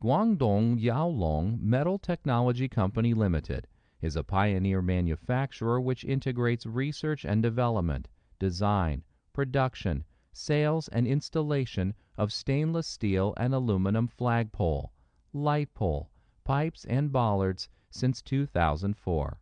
Guangdong Yaolong Metal Technology Company Limited is a pioneer manufacturer which integrates research and development, design, production, sales, and installation of stainless steel and aluminum flagpole, light pole, pipes, and bollards since 2004.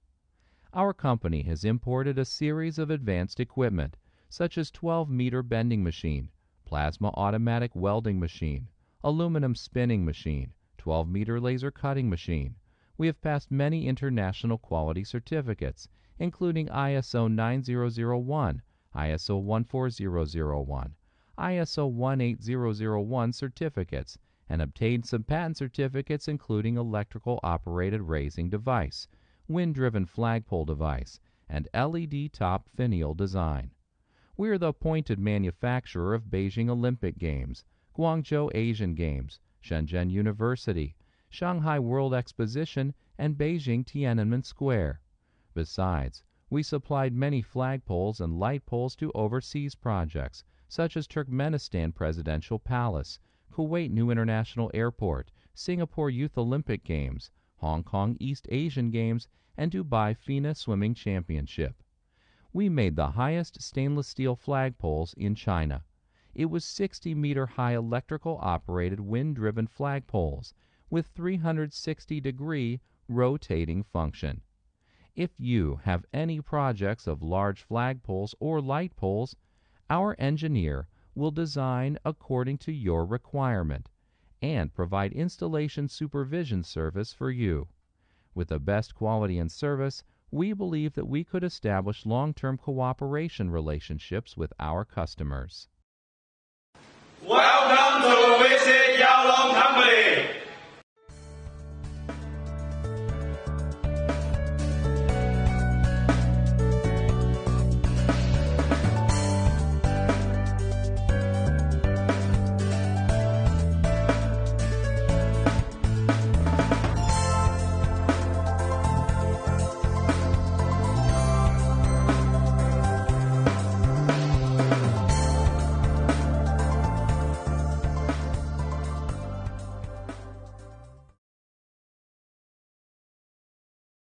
Our company has imported a series of advanced equipment such as 12-meter bending machine, plasma automatic welding machine, aluminum spinning machine, 12-meter laser cutting machine. We have passed many international quality certificates, including ISO 9001, ISO 14001, ISO 18001 certificates, and obtained some patent certificates including electrical operated raising device, wind-driven flagpole device, and LED top finial design. We are the appointed manufacturer of Beijing Olympic Games, Guangzhou Asian Games, Shenzhen University, Shanghai World Exposition, and Beijing Tiananmen Square. Besides, we supplied many flagpoles and light poles to overseas projects, such as Turkmenistan Presidential Palace, Kuwait New International Airport, Singapore Youth Olympic Games, Hong Kong East Asian Games, and Dubai FINA Swimming Championship. We made the highest stainless steel flagpoles in China. It was 60-meter high electrical operated wind-driven flagpoles with 360-degree rotating function. If you have any projects of large flagpoles or light poles, our engineer will design according to your requirement and provide installation supervision service for you. With the best quality and service, we believe that we could establish long-term cooperation relationships with our customers. Welcome to visit Yaolong Company.